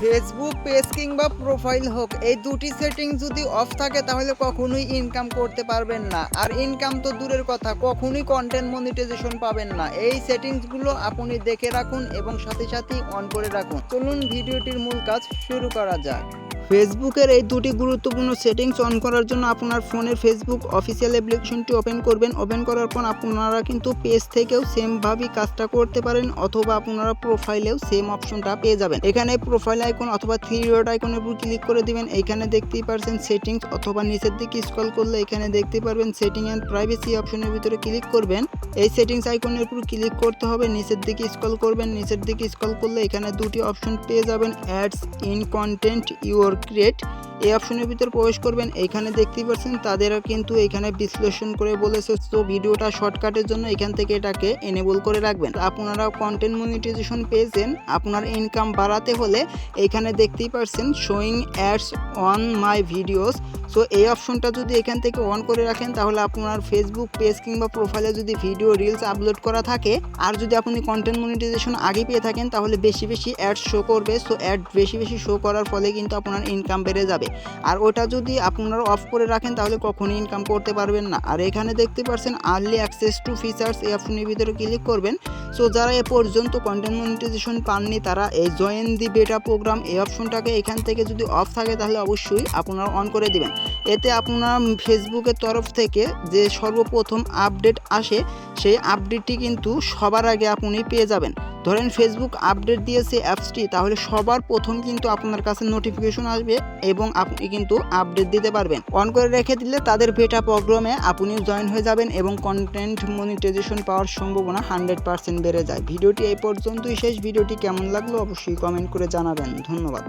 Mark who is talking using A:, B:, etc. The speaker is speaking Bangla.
A: ফেসবুক পেজ কিংবা প্রোফাইল হোক, এই দুটি সেটিং যদি অফ থাকে তাহলে কখনোই ইনকাম করতে পারবেন না। আর ইনকাম তো দূরের কথা, কখনোই কন্টেন্ট মনিটাইজেশন পাবেন না। এই সেটিংসগুলো আপনি দেখে রাখুন এবং সাথে সাথেই অন করে রাখুন। চলুন ভিডিওটির মূল কাজ শুরু করা যাক। ফেসবুকের এই দুটি গুরুত্বপূর্ণ সেটিংস অন করার জন্য আপনার ফোনের ফেসবুক অফিসিয়াল অ্যাপ্লিকেশনটি ওপেন করবেন। ওপেন করার পর আপনারা কিন্তু পেজ থেকেও সেমভাবেই কাজটা করতে পারেন, অথবা আপনারা প্রোফাইলেও সেম অপশনটা পেয়ে যাবেন। এখানে প্রোফাইল আইকন অথবা থ্রি ডট আইকনের উপর ক্লিক করে দিবেন। এখানে দেখতেই পারছেন সেটিংস, অথবা নিচের দিকে স্ক্রল করলে এখানে দেখতে পারবেন সেটিং অ্যান্ড প্রাইভেসি অপশনের ভিতরে ক্লিক করবেন। এই সেটিংস আইকনের উপর ক্লিক করতে হবে, নিচের দিকে স্ক্রল করবেন। নিচের দিকে স্ক্রল করলে এখানে দুটি অপশন পেয়ে যাবেন, ads in content your create. এই অপশনের ভিতর প্রবেশ করবেন। এখানে দেখতেই পাচ্ছেন তাদেরও কিন্তু এখানে বিশ্লেষণ করে বলেছে, তো ভিডিওটা শর্টকাটের জন্য এখান থেকে এটাকে এনেবল করে রাখবেন। আপনারা কন্টেন্ট মনিটাইজেশন পেয়েছেন, আপনার ইনকাম বাড়াতে হলে এখানে দেখতেই পাচ্ছেন showing ads on my videos. So এই অপশনটা যদি এখান থেকে অন করে রাখেন তাহলে আপনার ফেসবুক পেজ কিংবা প্রোফাইলে যদি ভিডিও রিলস আপলোড করা থাকে, আর যদি আপনি কন্টেন্ট মনিটাইজেশন আগে পেয়ে থাকেন তাহলে বেশি বেশি অ্যাড শো করবে। সো অ্যাড বেশি বেশি শো করার ফলে কিন্তু আপনার ইনকাম বেড়ে যাবে। আর ওটা যদি আপনারা অফ করে রাখেন তাহলে কখনোই ইনকাম করতে পারবেন না। আর এখানে দেখতে পাচ্ছেন আর্লি অ্যাক্সেস টু ফিচার্স, এই অপশনের ভিতরে ক্লিক করবেন। সো যারা এ পর্যন্ত কন্টেন্ট মনিটাইজেশন পাননি তারা এই জয়েন দি বেটা প্রোগ্রাম এই অপশনটাকে এখান থেকে যদি অফ থাকে তাহলে অবশ্যই আপনারা অন করে দিবেন। এতে আপনার ফেসবুকের তরফ থেকে যে সর্বপ্রথম আপডেট আসে সেই আপডেটটি কিন্তু সবার আগে আপনি পেয়ে যাবেন। ধরেন ফেসবুক আপডেট দিয়েছে অ্যাপসটি, তাহলে সবার প্রথম কিন্তু আপনার কাছে নোটিফিকেশন আসবে এবং আপনি কিন্তু আপডেট দিতে পারবেন। অন করে রেখে দিলে তাদের বেটা প্রোগ্রামে আপনি জয়েন হয়ে যাবেন এবং কন্টেন্ট মনিটাইজেশন পাওয়ার সম্ভাবনা 100% বেড়ে যায়। ভিডিওটি এই পর্যন্তই শেষ। ভিডিওটি কেমন লাগলো অবশ্যই কমেন্ট করে জানাবেন। ধন্যবাদ।